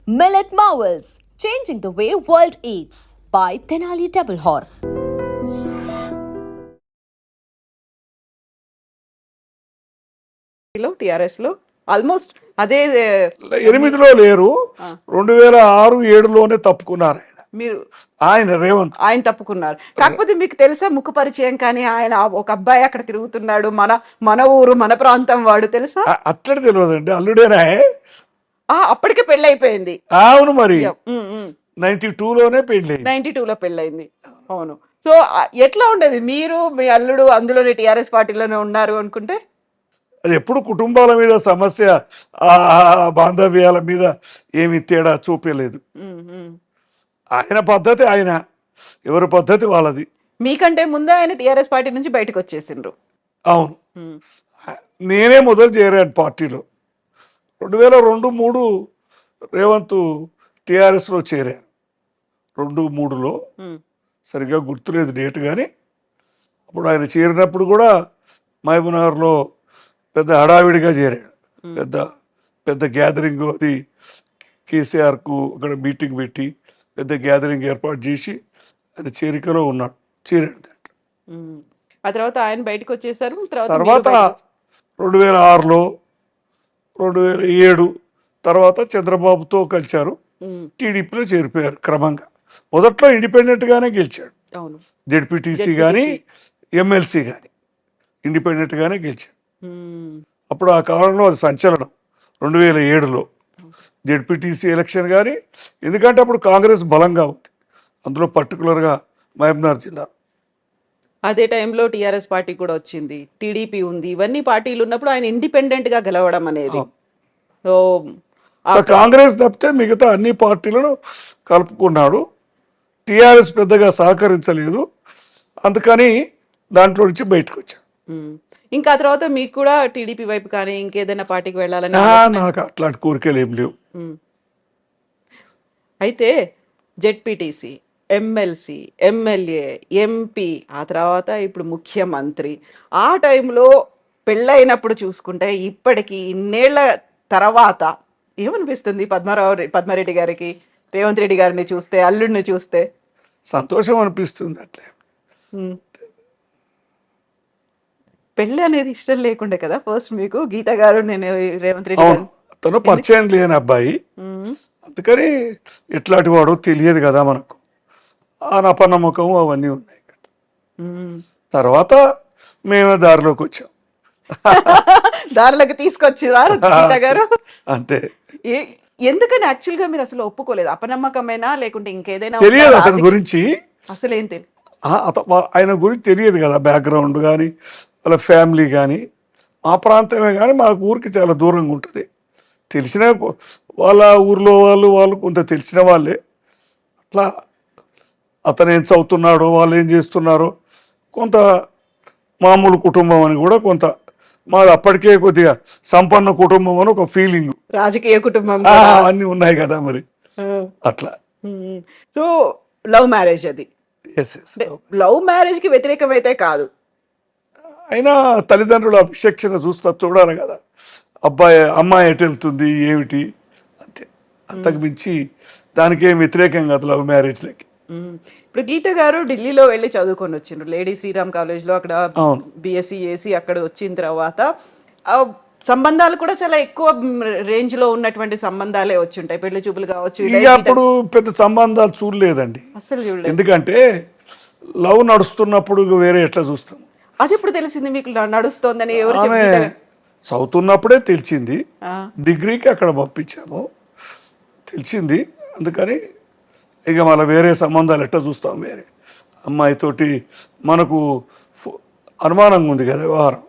Millet Marvels, changing the way world eats by Tenali Double Horse. TRS లో almost అదే 8లో లేరు. 2006-7లోనే తప్పుకున్నారు మీరు ఆయన రేవంత్. ఆయన తప్పుకున్నారు. కాకపోతే మీకు తెలుసా ముఖ పరిచయం కానీ ఆయన ఒక అబ్బాయి అక్కడ తిరుగుతున్నాడు, మన మన ఊరు మన ప్రాంతం వాడు తెలుసా? అట్లనే తెలియదండి, అల్లుడేనా? అప్పటికే పెళ్లి అయిపోయింది. అవును, మరి 92లోనే పెళ్లి, 92లో పెళ్ళయింది. అవును. సో ఎట్లా ఉండేది? మీరు మీ అల్లుడు అందులోనే టిఆర్ఎస్ పార్టీలోనే ఉన్నారు అనుకుంటే అది ఎప్పుడు కుటుంబాల మీద సమస్య, ఆ బాంధవ్యాల మీద ఏమి తేడా చూపలేదు. ఆయన పద్ధతి ఆయన, ఎవరి పద్ధతి వాళ్ళది. మీకంటే ముందే ఆయన టిఆర్ఎస్ పార్టీ నుంచి బయటకు వచ్చేసిండ్రు. అవును, నేనే మొదలు చేరాను పార్టీలో. 2002-3 రేవంత్ టిఆర్ఎస్లో చేరాను. 2-3లో సరిగ్గా గుర్తులేదు డేట్, కానీ అప్పుడు ఆయన చేరినప్పుడు కూడా మహబూబ్నగర్లో పెద్ద హడావిడిగా చేరాడు. పెద్ద పెద్ద గ్యాదరింగ్, అది కేసీఆర్కు అక్కడ మీటింగ్ పెట్టి పెద్ద గ్యాదరింగ్ ఏర్పాటు చేసి ఆయన చేరికలో ఉన్నాడు, చేరాడు దాంట్లో. ఆ తర్వాత ఆయన బయటకు వచ్చేసారు. తర్వాత 2006లో 2007 తర్వాత చంద్రబాబుతో కలిశారు, టీడీపీలో చేరిపోయారు క్రమంగా. మొదట్లో ఇండిపెండెంట్గానే గెలిచాడు, జెడ్పీటీసీ కానీ ఎమ్మెల్సీ కానీ ఇండిపెండెంట్గానే గెలిచాడు. అప్పుడు ఆ కాలంలో అది సంచలనం 2007లో జెడ్పీటీసీ ఎలక్షన్. కానీ ఎందుకంటే అప్పుడు కాంగ్రెస్ బలంగా ఉంది, అందులో పర్టికులర్గా మహబూబ్నగర్ జిల్లా. అదే టైంలో టిఆర్ఎస్ పార్టీ కూడా వచ్చింది, టీడీపీ ఉంది, ఇవన్నీ పార్టీలు ఉన్నప్పుడు ఆయన ఇండిపెండెంట్ గా గెలవడం అనేది. కాంగ్రెస్ తప్పితే మిగతా అన్ని పార్టీలను కలుపుకున్నాడు. టిఆర్ఎస్ పెద్దగా సహకరించలేదు, అందుకని దాంట్లో నుంచి బయటకు వచ్చాడు. ఇంకా తర్వాత మీకు కూడా టీడీపీ వైపు కానీ ఇంకేదైనా పార్టీకి వెళ్ళాలని? నాకు అట్లాంటి కోరికలు ఏం లేవు. అయితే జెడ్పీటీసీ, ఎమ్మెల్సీ, ఎమ్మెల్యే, ఎంపీ, ఆ తర్వాత ఇప్పుడు ముఖ్యమంత్రి. ఆ టైంలో పెళ్ళైనప్పుడు చూసుకుంటే ఇప్పటికి ఇన్నేళ్ల తర్వాత ఏమనిపిస్తుంది పద్మారెడ్డి గారికి, రేవంత్ రెడ్డి గారిని చూస్తే, అల్లుడిని చూస్తే? సంతోషం అనిపిస్తుంది. అట్లే పెళ్ళి అనేది ఇష్టం లేకుండే కదా ఫస్ట్ మీకు? గీత గారు, నేను రేవంత్ రెడ్డి గారు తను పరిచయం లేని అబ్బాయి, అందుకని ఎట్లాంటి వాడో తెలియదు కదా మనకు, ఆ నపనమ్మకం అవన్నీ ఉన్నాయి. తర్వాత మేమే దారిలోకి వచ్చాం. దారిలోకి తీసుకొచ్చిరారు గీత గారు, అంతే. ఎందుకని యాక్చువల్ గా మీరు అసలు ఒప్పుకోలేదు? అపనమ్మకమేనా లేకుంటే ఇంకేదైనా? తెలియదు అతని గురించి, అసలు ఏం తెలియదు. ఆయన గురించి తెలియదు కదా, బ్యాక్గ్రౌండ్ కానీ వాళ్ళ ఫ్యామిలీ కానీ. మా ప్రాంతమే కానీ మాకు ఊరికి చాలా దూరంగా ఉంటుంది. తెలిసిన వాళ్ళ ఊర్లో వాళ్ళు కొంత తెలిసిన వాళ్ళే. అట్లా అతను ఏం చదువుతున్నాడో, వాళ్ళు ఏం చేస్తున్నారో, కొంత మామూలు కుటుంబం అని కూడా కొంత, మాది అప్పటికే కొద్దిగా సంపన్న కుటుంబం అని ఒక ఫీలింగ్, రాజకీయ కుటుంబం అన్నీ ఉన్నాయి కదా మరి, అట్లా. సో లవ్ మ్యారేజ్ అది. లవ్ మ్యారేజ్ కి వ్యతిరేకమైతే కాదు, అయినా తల్లిదండ్రుల విచక్షణ చూడాలి కదా, అమ్మాయి ఎటు వెళ్తుంది ఏమిటి, అంతే. అంతకు మించి దానికి ఏం వ్యతిరేకం కాదు లవ్ మ్యారేజ్లకి. ఇప్పుడు గీత గారు ఢిల్లీలో వెళ్ళి చదువుకొని వచ్చిండ్రు, లేడీ శ్రీరామ్ కాలేజ్లో, అక్కడ బిఎస్సి చేసి అక్కడ వచ్చిన తర్వాత సంబంధాలు కూడా చాలా ఎక్కువ రేంజ్ లో ఉన్నటువంటి సంబంధాలే వచ్చి ఉంటాయి, పెళ్లి చూపులు కావచ్చు. అప్పుడు పెద్ద సంబంధాలు చూడలేదండి అసలు చూడలేదు, ఎందుకంటే లవ్ నడుస్తున్నప్పుడు వేరే ఎట్లా చూస్తాం. అది ఇప్పుడు తెలిసింది మీకు నడుస్తోందని? ఎవరు చదువుతున్నప్పుడే తెలిసింది, డిగ్రీకి అక్కడ పంపించాము, తెలిసింది. అందుకని ఇక మళ్ళీ వేరే సంబంధాలు ఎట్లా చూస్తాం, వేరే అమ్మాయితోటి మనకు అనుమానంగా ఉంది కదా వ్యవహారం.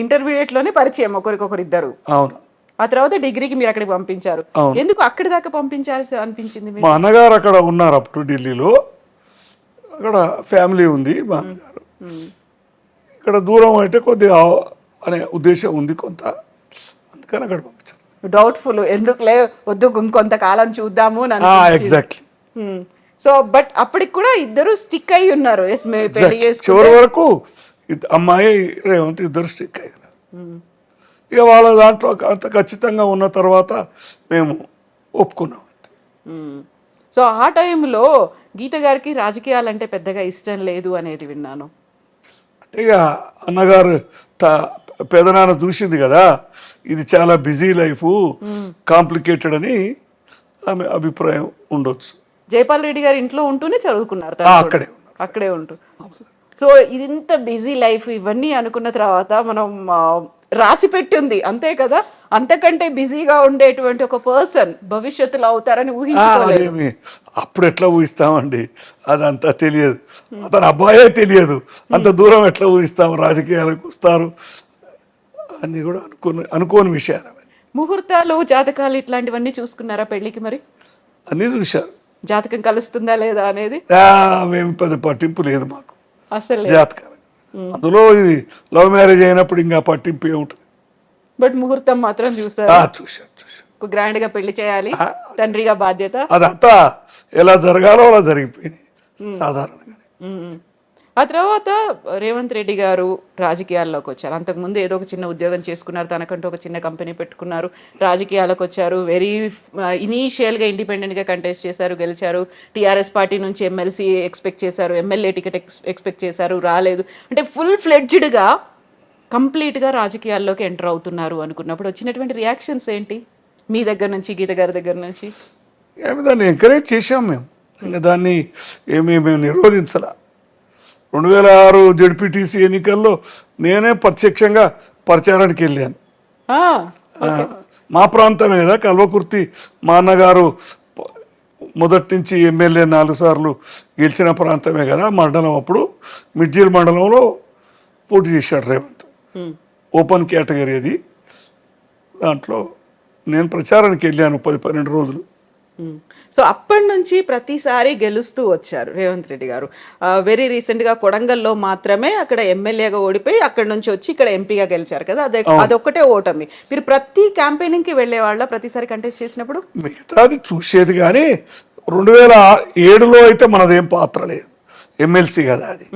ఇంటర్మీడియట్ లోనే పరిచయం ఒకరికొకరు ఇద్దరు. అవును. ఆ తర్వాత డిగ్రీకి మీరు అక్కడికి పంపించారు. ఎందుకు అక్కడి దాకా పంపించాల్సి అనిపించింది? మా అన్నగారు అక్కడ ఉన్నారు అప్పుడు ఢిల్లీలో, అక్కడ ఫ్యామిలీ ఉంది మా అన్నగారు. ఇక్కడ దూరం అయితే కొద్దిగా అనే ఉద్దేశం ఉంది కొంత, అందుకని అక్కడ పంపించారు. డౌట్ఫుల్, ఎందుకులే వద్దు ఇంకొంతకాలం చూద్దాము. ఎగ్జాక్ట్లీ. సో బట్ అప్పటికి కూడా ఇద్దరు స్టిక్ అయి ఉన్నారు. చివరి వరకు అమ్మాయి రేవంత్ ఇద్దరు స్టిక్ అయి ఉన్నారు. ఇక వాళ్ళ దాంట్లో అంత ఖచ్చితంగా ఉన్న తర్వాత మేము ఒప్పుకున్నాం. సో ఆ టైంలో గీత గారికి రాజకీయాలంటే పెద్దగా ఇష్టం లేదు అనేది విన్నాను. అంటే ఇక అన్నగారు పెదనాన్న చూసింది కదా, ఇది చాలా బిజీ లైఫ్, కాంప్లికేటెడ్ అని ఆమె అభిప్రాయం ఉండొచ్చు. జైపాల్ రెడ్డి గారి ఇంట్లో ఉంటూనే చదువుకున్నారు అక్కడే అక్కడే ఉంటూ. సో ఇది ఇంత బిజీ లైఫ్ ఇవన్నీ అనుకున్న తర్వాత మనం రాసి పెట్టుంది అంతే కదా, అంతకంటే బిజీగా ఉండేటువంటి ఒక పర్సన్ భవిష్యత్తులో అవుతారని ఊహించుకోలేదు. అప్పుడు ఎట్లా ఊహిస్తామండి, అదంతా తెలియదు, అతని అబ్బాయే తెలియదు, అంత దూరం ఎట్లా ఊహిస్తాము, రాజకీయాలకు వస్తారు అన్ని కూడా అనుకోని విషయాలు. ముహూర్తాలు జాతకాలు ఇట్లాంటివన్నీ చూసుకున్నారా పెళ్లికి? మరి అన్నీ చూశారు. జాతకం కలుస్తుందా లేదా అనేది మేము పెద్ద పట్టింపు లేదు మాకు అసలు జాతకాలు. అందులో ఇది లవ్ మ్యారేజ్ అయినప్పుడు ఇంకా పట్టింపు ఏముంటుంది. బట్ ముహూర్తం మాత్రం చూసారు. చూశారు. గ్రాండ్ గా పెళ్లి చేయాలి, తండ్రిగా బాధ్యత, అదంతా ఎలా జరగాలో అలా జరిగిపోయింది సాధారణంగా. ఆ తర్వాత రేవంత్ రెడ్డి గారు రాజకీయాల్లోకి వచ్చారు. అంతకుముందు ఏదో ఒక చిన్న ఉద్యోగం చేసుకున్నారు, తనకంటూ ఒక చిన్న కంపెనీ పెట్టుకున్నారు, రాజకీయాలకు వచ్చారు. వెరీ ఇనీషియల్గా ఇండిపెండెంట్గా కంటెస్ట్ చేశారు, గెలిచారు. టీఆర్ఎస్ పార్టీ నుంచి ఎమ్మెల్సీ ఎక్స్పెక్ట్ చేశారు, ఎమ్మెల్యే టికెట్ ఎక్స్పెక్ట్ చేశారు, రాలేదు. అంటే ఫుల్ ఫ్లెడ్జ్డ్గా కంప్లీట్గా రాజకీయాల్లోకి ఎంటర్ అవుతున్నారు అనుకున్నప్పుడు వచ్చినటువంటి రియాక్షన్స్ ఏంటి మీ దగ్గర నుంచి, గీత గారి దగ్గర నుంచి? దాన్ని ఎంకరేజ్ చేసాం మేము, ఇంకా దాన్ని మేము నిరోధించాల. 2006 జెడ్పీటీసీ ఎన్నికల్లో నేనే ప్రత్యక్షంగా ప్రచారానికి వెళ్ళాను. మా ప్రాంతమే కదా కల్వకుర్తి, మా అన్నగారు మొదటి నుంచి ఎమ్మెల్యే 4 సార్లు గెలిచిన ప్రాంతమే కదా మండలం. అప్పుడు మిడ్జిల్ మండలంలో పోటీ చేశాడు రేవంత్, ఓపెన్ కేటగిరీ అది. దాంట్లో నేను ప్రచారానికి వెళ్ళాను 10-12 రోజులు. సో అప్పటి నుంచి ప్రతిసారి గెలుస్తూ వచ్చారు రేవంత్ రెడ్డి గారు. వెరీ రీసెంట్గా కొడంగల్లో మాత్రమే అక్కడ ఎమ్మెల్యేగా ఓడిపోయి అక్కడ నుంచి వచ్చి ఇక్కడ ఎంపీగా గెలిచారు కదా, అదొక్కటే ఓటమి. మీరు ప్రతి క్యాంపెయినింగ్కి వెళ్ళే వాళ్ళ ప్రతిసారి కంటెస్ట్ చేసినప్పుడు? మిగతాది చూసేది, కానీ 2007లో అయితే మనదేం పాత్ర లేదు, ఎమ్మెల్సీ కదా అది,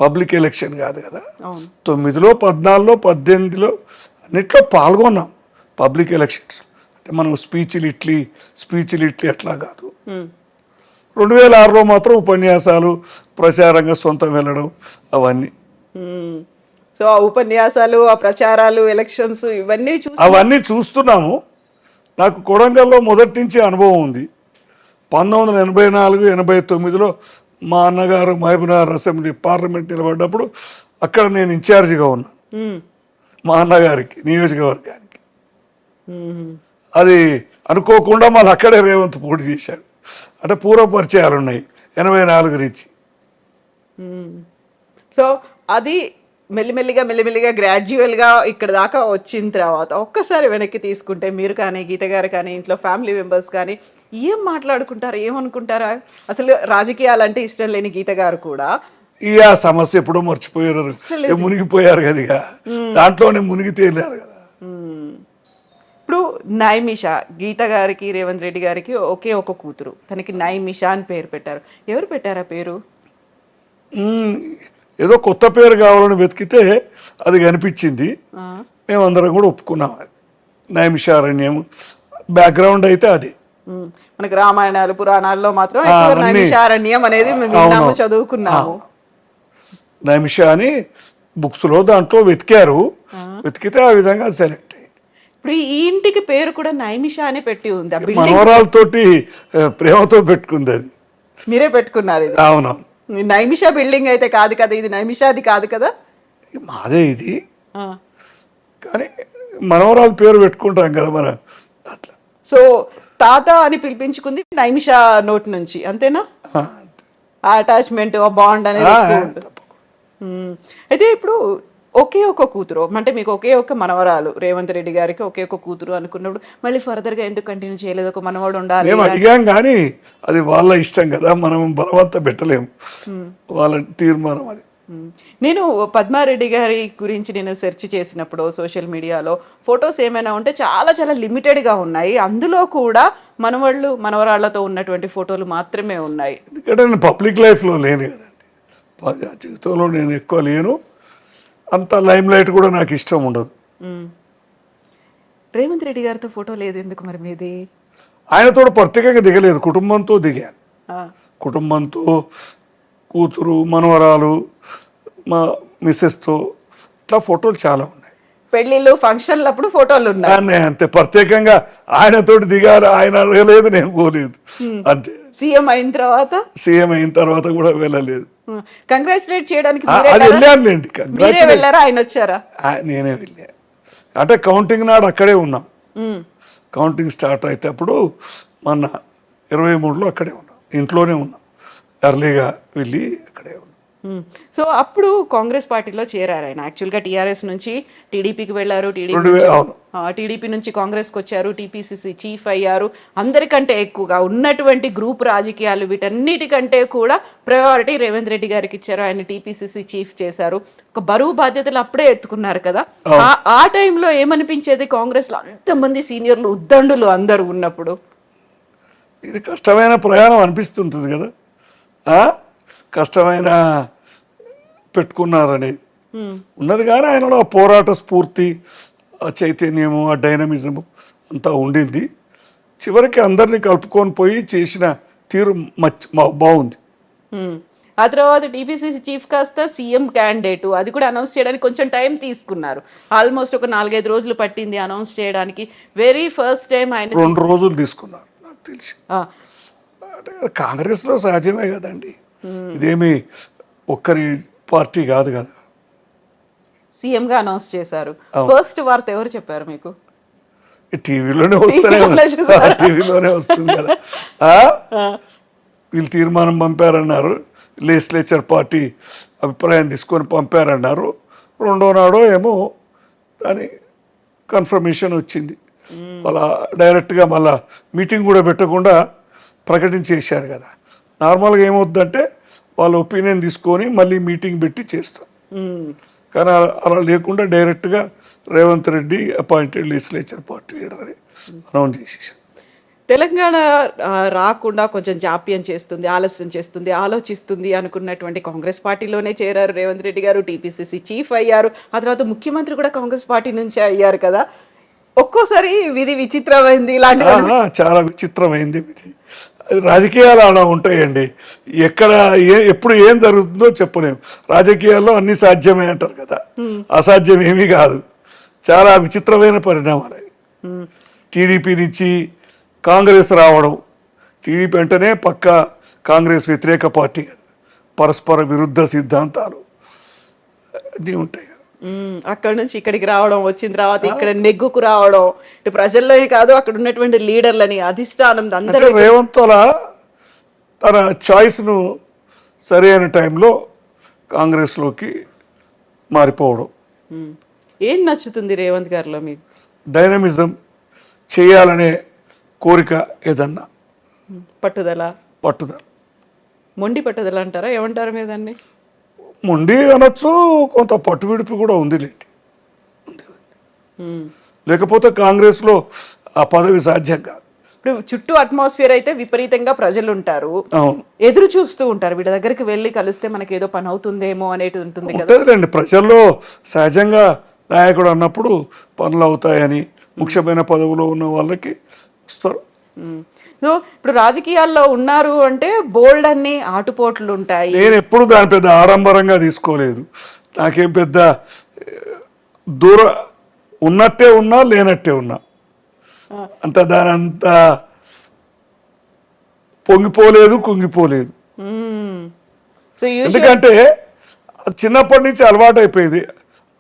పబ్లిక్ ఎలక్షన్ కాదు కదా. 9లో 14లో 18లో అన్నిట్లో పాల్గొన్నాం పబ్లిక్ ఎలక్షన్స్. మనం స్పీచ్లు ఇట్లీ అట్లా కాదు. 2006లో మాత్రం ఉపన్యాసాలు, ప్రచారంగా సొంతం వెళ్ళడం అవన్నీ. సో ఆ ఉపన్యాసాలు, ఆ ప్రచారాలు, ఎలక్షన్స్ అవన్నీ చూస్తున్నాము. నాకు కొడంగల్లో మొదటి నుంచి అనుభవం ఉంది. 1984-89లో మా అన్నగారు మహబూబ్నగర్ అసెంబ్లీ పార్లమెంట్ నిలబడ్డప్పుడు అక్కడ నేను ఇన్ఛార్జిగా ఉన్నాను మా అన్నగారికి నియోజకవర్గానికి. అది అనుకోకుండా మళ్ళీ అక్కడే రేవంత్ పోటీ చేశాడు. అంటే పూర్వ పరిచయాలు ఉన్నాయి 84 నుంచి. సో అది మెల్లిమెల్లిగా గ్రాడ్యువల్గా ఇక్కడ దాకా వచ్చిన తర్వాత ఒక్కసారి వెనక్కి తీసుకుంటే మీరు కానీ, గీత గారు కానీ, ఇంట్లో ఫ్యామిలీ మెంబర్స్ కానీ ఏం మాట్లాడుకుంటారు, ఏమనుకుంటారా? అసలు రాజకీయాలంటే ఇష్టం లేని గీత గారు కూడా ఈ ఆ సమస్య ఎప్పుడో మర్చిపోయారు, మునిగిపోయారు కదా, దాంట్లోనే మునిగి తేలారు కదా. ఇప్పుడు నైమిషా, గీత గారికి రేవంత్ రెడ్డి గారికి ఒకే ఒక కూతురు, తనకి నైమిషా అని పేరు పెట్టారు. ఎవరు పెట్టారా పేరు? ఏదో కొత్త పేరు కావాలని వెతికితే అది కనిపించింది, మేమందరం కూడా ఒప్పుకున్నాం. నైమిషారణ్యం బ్యాక్గ్రౌండ్ అయితే అది. మనకి రామాయణాలు, పురాణాల్లో మాత్రం నైమిషారణ్యం అనేది విన్నాము, చదువుకున్నాము. నైమిష అని బుక్స్లో దాంట్లో వెతికారు, వెతికితే ఆ విధంగా సెలెక్ట్. ఇప్పుడు ఈ ఇంటికి పేరు కూడా నైమిషా అని పెట్టి ఉంది. మనవరాలతోటి ప్రేమతో పెట్టుకుంది, అది మీరే పెట్టుకున్నారు ఇది? అవునవును. నైమిషా బిల్డింగ్ అయితే కాదు కదా ఇది, నైమిషాది కాదు కదా, మాదే ఇది. కానీ మనవరాలు పేరు పెట్టుకుంటాం కదా మన అట్లా. సో తాత అని పిలిపించుకుంది నైమిషా నోట్ నుంచి, అంతేనా? ఆ అటాచ్మెంట్, ఆ బాండ్ అనేది. అయితే ఇప్పుడు ఒకే ఒక కూతురు అంటే మీకు ఒకే ఒక మనవరాలు, రేవంత్ రెడ్డి గారికి ఒకే ఒక కూతురు అనుకున్నప్పుడు మళ్ళీ ఫర్దర్గా ఎందుకు కంటిన్యూ చేయలేదు? ఒక మనవాడు ఉండాలి అడిగాం, కానీ అది వాళ్ళ ఇష్టం కదా, మనం బలవంతం పెట్టలేము, వాళ్ళ తీర్మానం అది. నేను పద్మారెడ్డి గారి గురించి నేను సెర్చ్ చేసినప్పుడు సోషల్ మీడియాలో ఫొటోస్ ఏమైనా ఉంటే చాలా చాలా లిమిటెడ్గా ఉన్నాయి. అందులో కూడా మనవాళ్ళు మనవరాళ్లతో ఉన్నటువంటి ఫోటోలు మాత్రమే ఉన్నాయి. ఎందుకంటే నేను పబ్లిక్ లైఫ్లో లేను కదండి, జీవితంలో నేను ఎక్కువ లేను, అంత లైమ్ లైట్ కూడా నాకు ఇష్టం ఉండదు. రేవంత్ రెడ్డి గారితో ఫోటో లేదు ఎందుకు మరి మీది? ఆయనతో ప్రత్యేకంగా దిగలేదు, కుటుంబంతో దిగాను. ఆ, కుటుంబంతో, కూతురు, మనవరాలు, మా మిస్సెస్తో ఇట్లా ఫోటోలు చాలా ఉన్నాయి. పెళ్లిళ్ళు ఫంక్షన్లు అప్పుడు ఫోటోలు ఉన్నాయి. కానీ అంతే ప్రత్యేకంగా ఆయనతోటి దిగారు, ఆయన వెళ్ళలేదు, నేను పోలేదు అంతే. సీఎం అయిన తర్వాత సీఎం అయిన తర్వాత కూడా వెళ్ళలేదు. కంగ్రాచులేట్ చేయడానికి అది వెళ్ళానులేండి, మీరే వెళ్ళారా, ఆయన వచ్చారా? నేనే వెళ్ళా. అంటే కౌంటింగ్ నాడు అక్కడే ఉన్నాం. ఉమ్, కౌంటింగ్ స్టార్ట్ అయితే అప్పుడు మొన్న 23లో అక్కడే ఉన్నాం, ఇంట్లోనే ఉన్నాం. ఎర్లీగా వెళ్ళి అక్కడే ఉన్నాం. ఉమ్. సో అప్పుడు కాంగ్రెస్ పార్టీలో చేరారు ఆయన. యాక్చువల్గా టీఆర్ఎస్ నుంచి టీడీపీకి వెళ్ళారు, అవును. టీడీపీ నుంచి కాంగ్రెస్కి వచ్చారు, టీపీసీసీ చీఫ్ అయ్యారు. అందరికంటే ఎక్కువగా ఉన్నటువంటి గ్రూప్ రాజకీయాలు వీటన్నిటికంటే కూడా ప్రయారిటీ రేవంత్ రెడ్డి గారికి ఇచ్చారు. ఆయన టీపీసీసీ చీఫ్ చేశారు. ఒక బరువు బాధ్యతలు అప్పుడే ఎత్తుకున్నారు కదా. ఆ టైంలో ఏమనిపించేది కాంగ్రెస్లో అంతమంది సీనియర్లు ఉద్దండులు అందరూ ఉన్నప్పుడు? ఇది కష్టమైన ప్రయాణం అనిపిస్తుంటుంది కదా, కష్టమైన పెట్టుకున్నారనేది ఉన్నది. కానీ ఆయనలో ఆ పోరాట స్ఫూర్తి, ఆ చైతన్యము, ఆ డైనమిజము అంతా ఉండింది. చివరికి అందరినీ కలుపుకొని పోయి చేసిన తీరు బాగుంది. ఆ తర్వాత టీపీసీసీ చీఫ్ కాస్త సీఎం క్యాండిడేటు, అది కూడా అనౌన్స్ చేయడానికి కొంచెం టైం తీసుకున్నారు. ఆల్మోస్ట్ ఒక 4-5 రోజులు పట్టింది అనౌన్స్ చేయడానికి. వెరీ ఫస్ట్ టైం ఆయన 2 రోజులు తీసుకున్నారు నాకు తెలిసి. అంటే కాంగ్రెస్లో సహజమే కదండి, ఇదేమి ఒక్కరి పార్టీ కాదు కదా. సీఎంగా అనౌన్స్ చేశారు. ఫస్ట్ వార్త ఎవరు చెప్పారు మీకు? టీవీలోనే వస్తూనే టీవీలోనే వస్తుంది కదా. వీళ్ళు తీర్మానం పంపారన్నారు, లెజిస్లేచర్ పార్టీ అభిప్రాయం తీసుకొని పంపారన్నారు. రెండో నాడో ఏమో దాని కన్ఫర్మేషన్ వచ్చింది. వాళ్ళ డైరెక్ట్గా మళ్ళా మీటింగ్ కూడా పెట్టకుండా ప్రకటించేశారు కదా. నార్మల్గా ఏమవుతుందంటే వాళ్ళ ఒపీనియన్ తీసుకొని మళ్ళీ మీటింగ్ పెట్టి చేస్తారు. కానీ అలా లేకుండా డైరెక్ట్గా Revanth Reddy appointed legislature party leader అని అనౌన్స్ చేసేసారు. తెలంగాణ రాకుండా కొంచెం జాప్యం చేస్తుంది, ఆలస్యం చేస్తుంది, ఆలోచిస్తుంది అనుకున్నటువంటి కాంగ్రెస్ పార్టీలోనే చేరారు రేవంత్ రెడ్డి గారు. టీపీసీసీ చీఫ్ అయ్యారు. ఆ తర్వాత ముఖ్యమంత్రి కూడా కాంగ్రెస్ పార్టీ నుంచే అయ్యారు కదా. ఒక్కోసారి విధి విచిత్రమైంది, ఇలాంటి చాలా విచిత్రమైంది విధి. రాజకీయాలు అలా ఉంటాయండి, ఎక్కడ ఎప్పుడు ఏం జరుగుతుందో చెప్పలేము. రాజకీయాల్లో అన్ని సాధ్యమే అంటారు కదా, అసాధ్యం ఏమీ కాదు. చాలా విచిత్రమైన పరిణామాలు. టీడీపీ నుంచి కాంగ్రెస్ రావడం, టీడీపీ అంటేనే పక్క కాంగ్రెస్ వ్యతిరేక పార్టీ కదా, పరస్పర విరుద్ధ సిద్ధాంతాలు అన్నీ ఉంటాయి కదా. అక్కడ నుంచి ఇక్కడికి రావడం, వచ్చిన తర్వాత ఇక్కడ నెగ్గుకు రావడం, ఇటు ప్రజల్లో కాదు అక్కడ ఉన్నటువంటి లీడర్లని, అధిష్టానం అందరూ. రేవంత్ అలా తన చాయిస్ను సరైన టైంలో కాంగ్రెస్లోకి మారిపోవడం. ఏం నచ్చుతుంది రేవంత్ గారిలో మీకు? డైనమిజం, చేయాలనే కోరిక, ఏదన్నా పట్టుదల. మొండి పట్టుదల అంటారా, ఏమంటారు మీద? మొండి అనొచ్చు, కొంత పట్టు విడుపు కూడా ఉందిలేండి. లేకపోతే కాంగ్రెస్లో ఆ పదవి సాధ్యం కాదు. ఇప్పుడు చుట్టూ అట్మాస్ఫియర్ అయితే విపరీతంగా ప్రజలు ఉంటారు, ఎదురు చూస్తూ ఉంటారు. వీళ్ళ దగ్గరికి వెళ్ళి కలిస్తే మనకి ఏదో పని అవుతుందేమో అనేది ఉంటుంది కదా. ప్రజల్లో సహజంగా నాయకుడు అన్నప్పుడు పనులు అవుతాయని, ముఖ్యమైన పదవిలో ఉన్న వాళ్ళకి వస్తారు. సో ఇప్పుడు రాజకీయాల్లో ఉన్నారు అంటే బోల్డ్ అన్ని ఆటుపోట్లు ఉంటాయి. నేను ఎప్పుడు దాని పెద్ద ఆడంబరంగా తీసుకోలేదు. నాకేం పెద్ద దూరం ఉన్నట్టే ఉన్నా, లేనట్టే ఉన్నా, అంత దాని అంత పొంగిపోలేదు, కుంగిపోలేదు. ఎందుకంటే చిన్నప్పటి నుంచి అలవాటు అయిపోయింది,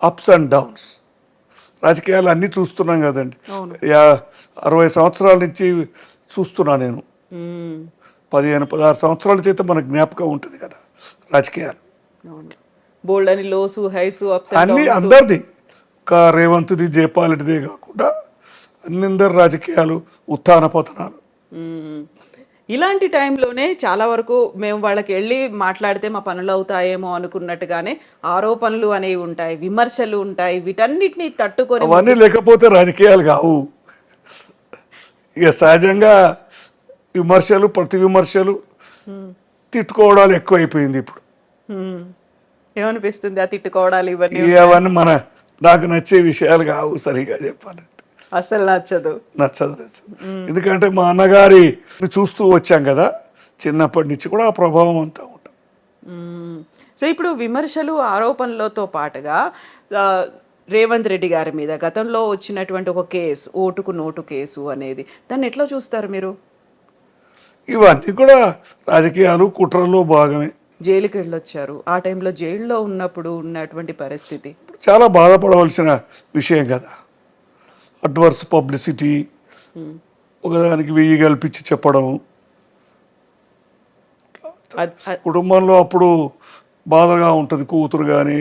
అప్స్ అండ్ డౌన్స్. రాజకీయాలు అన్నీ చూస్తున్నాం కదండి, 60 సంవత్సరాల నుంచి చూస్తున్నా నేను. 15-16 సంవత్సరాల చేత మనకు జ్ఞాపకం ఉంటుంది కదా రాజకీయాలు. బోల్డ్ అని లోసు హైసు అప్స్ అన్ని అందరిది, ఒక రేవంత్ది, జయపాలరెడ్డిదే కాకుండా అందరి రాజకీయాలు ఉత్థాన పతనాలు. ఇలాంటి టైంలోనే చాలా వరకు మేము వాళ్ళకి వెళ్ళి మాట్లాడితే మా పనులు అవుతాయేమో అనుకున్నట్టుగానే ఆరోపణలు అనేవి ఉంటాయి, విమర్శలు ఉంటాయి. వీటన్నిటిని తట్టుకొని అవన్నీ లేకపోతే రాజకీయాలు కావు. ఇక సహజంగా విమర్శలు, ప్రతి విమర్శలు, తిట్టుకోవడాలు ఎక్కువైపోయింది ఇప్పుడు. ఏమనిపిస్తుంది ఆ తిట్టుకోవడాలు? అవన్నీ నాకు నచ్చే విషయాలు కావు సరిగా చెప్పాలంటే. అసలు నచ్చదు. నచ్చదు. ఎందుకంటే మా అన్నగారి చూస్తూ వచ్చాం కదా చిన్నప్పటి నుంచి కూడా ఆ ప్రభావం అంతా ఉంటుంది. సో ఇప్పుడు విమర్శలు ఆరోపణలతో పాటుగా ఆ, రేవంత్ రెడ్డి గారి మీద గతంలో వచ్చినటువంటి ఒక కేసు, ఓటుకు నోటు కేసు అనేది, దాన్ని ఎట్లా చూస్తారు మీరు? ఇవన్నీ కూడా రాజకీయాలు కుట్రలో భాగమే. జైలుకి వెళ్ళొచ్చారు, ఆ టైంలో జైల్లో ఉన్నప్పుడు ఉన్నటువంటి పరిస్థితి చాలా బాధపడవలసిన విషయం కదా. అడ్వర్స్ పబ్లిసిటీ, ఒకదానికి 1000 కల్పించి చెప్పడం, కుటుంబంలో అప్పుడు బాధగా ఉంటుంది. కూతురు కానీ,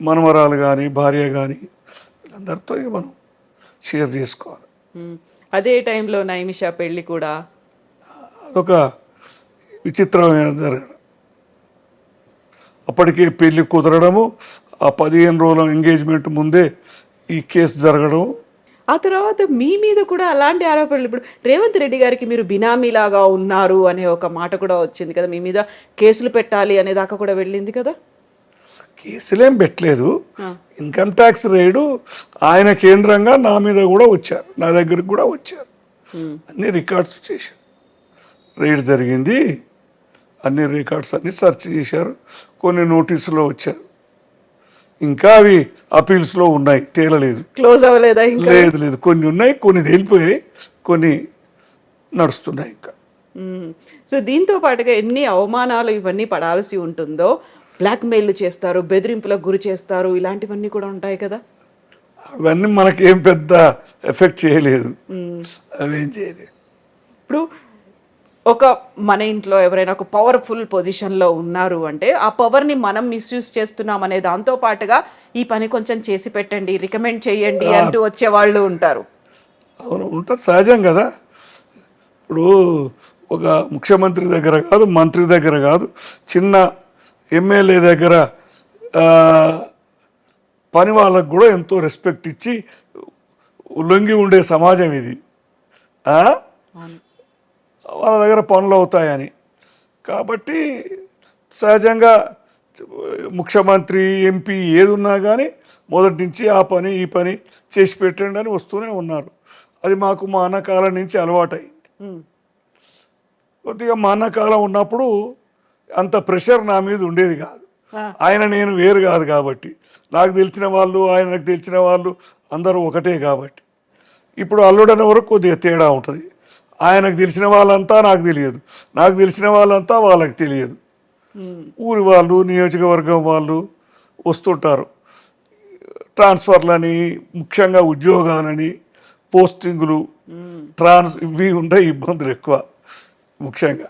మనమరాలు కానీ, భార్య కానీ, వీళ్ళందరితో మనం షేర్ చేసుకోవాలి. అదే టైంలో నైమిష పెళ్లి కూడా అదొక విచిత్రమైన జరగడం. అప్పటికే పెళ్లి కుదరడము, ఆ 15 రోజుల ఎంగేజ్మెంట్ ముందే ఈ కేసు జరగడం. ఆ తర్వాత మీ మీద కూడా అలాంటి ఆరోపణలు, ఇప్పుడు రేవంత్ రెడ్డి గారికి మీరు బినామీలాగా ఉన్నారు అనే ఒక మాట కూడా వచ్చింది కదా, మీ మీద కేసులు పెట్టాలి అనే దాకా కూడా వెళ్ళింది కదా. కేసులేం పెట్టలేదు. ఇన్కమ్ ట్యాక్స్ రైడు ఆయన కేంద్రంగా నా మీద కూడా వచ్చారు, నా దగ్గరికి కూడా వచ్చారు. అన్ని రికార్డ్స్ చేశారు. రైడ్ జరిగింది, అన్ని రికార్డ్స్ అన్ని సెర్చ్ చేశారు. కొన్ని నోటీసులో వచ్చారు, ఇంకా అవి అపీల్స్లో ఉన్నాయి, తేలలేదు, క్లోజ్ అవ్వలేదా ఇంకా? లేదు, కొన్ని ఉన్నాయి, కొన్ని తేలిపోయాయి, కొన్ని నడుస్తున్నాయి ఇంకా. సో దీంతో పాటుగా ఎన్ని అవమానాలు ఇవన్నీ పడాల్సి ఉంటుందో, బ్లాక్మెయిల్ చేస్తారు, బెదిరింపులకు గురి చేస్తారు, ఇలాంటివన్నీ కూడా ఉంటాయి కదా. అవన్నీ మనకేం పెద్ద ఎఫెక్ట్ చేయలేదు, అవేం చేయలేదు. ఇప్పుడు ఒక మన ఇంట్లో ఎవరైనా ఒక పవర్ఫుల్ పొజిషన్లో ఉన్నారు అంటే ఆ పవర్ని మనం మిస్యూజ్ చేస్తున్నాం అనే దాంతో పాటుగా ఈ పని కొంచెం చేసి పెట్టండి, రికమెండ్ చేయండి అంటూ వచ్చేవాళ్ళు ఉంటారు. అవును, ఉంటుంది, సహజం కదా. ఇప్పుడు ఒక ముఖ్యమంత్రి దగ్గర కాదు, మంత్రి దగ్గర కాదు, చిన్న ఎమ్మెల్యే దగ్గర పని వాళ్ళకు కూడా ఎంతో రెస్పెక్ట్ ఇచ్చి లొంగి ఉండే సమాజం ఇది. వాళ్ళ దగ్గర పనులు అవుతాయని. కాబట్టి సహజంగా ముఖ్యమంత్రి, ఎంపీ ఏది ఉన్నా కానీ మొదటి నుంచి ఆ పని ఈ పని చేసి పెట్టండి అని వస్తూనే ఉన్నారు. అది మాకు మా అన్నకాలం నుంచి అలవాటైంది. కొద్దిగా మా అన్నకాలం ఉన్నప్పుడు అంత ప్రెషర్ నా మీద ఉండేది కాదు. ఆయన నేను వేరు కాదు కాబట్టి, నాకు తెలిసిన వాళ్ళు ఆయనకు తెలిసిన వాళ్ళు అందరూ ఒకటే కాబట్టి. ఇప్పుడు అల్లుడనే వరకు కొద్దిగా తేడా ఉంటుంది. ఆయనకు తెలిసిన వాళ్ళంతా నాకు తెలియదు, నాకు తెలిసిన వాళ్ళంతా వాళ్ళకి తెలియదు. ఊరి వాళ్ళు, నియోజకవర్గం వాళ్ళు వస్తుంటారు. ట్రాన్స్ఫర్లని, ముఖ్యంగా ఉద్యోగాలని, పోస్టింగులు, ఇవి ఉంటాయి, ఇబ్బందులు ఎక్కువ. ముఖ్యంగా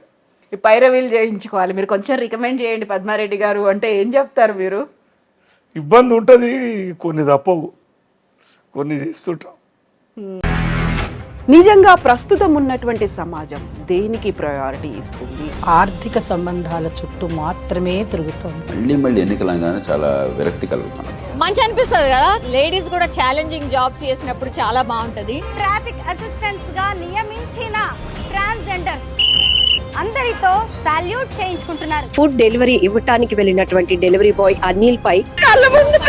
ఈ పైరవీలు చేయించుకోవాలి, మీరు కొంచెం రికమెండ్ చేయండి పద్మారెడ్డి గారు అంటే ఏం చెప్తారు మీరు? ఇబ్బంది ఉంటుంది, కొన్ని తప్పవు, కొన్ని చేస్తుంటాం. నిజంగా ప్రస్తుతం ఉన్నటువంటి సమాజం దేనికి ప్రయారిటీ ఇస్తుంది? ఆర్థిక సంబంధాల చుట్టూ మాత్రమే తిరుగుతోంది. మళ్ళీ ఎన్నికలంగానే చాలా విరక్తి కలుగుతున్నాం. మంచి అనిపిస్తుంది కదా, లేడీస్ కూడా ఛాలెంజింగ్ జాబ్స్ చేసినప్పుడు చాలా బాగుంటది. ట్రాఫిక్ అసిస్టెంట్స్ గా నియమించిన ట్రాన్స్జెండర్స్ అందరితో సాల్యూట్ చేయించుకుంటున్నారు. ఫుడ్ డెలివరీ ఇవ్వటానికి వెళ్ళినటువంటి డెలివరీ బాయ్ అనిల్ పై కళ్ళ ముందు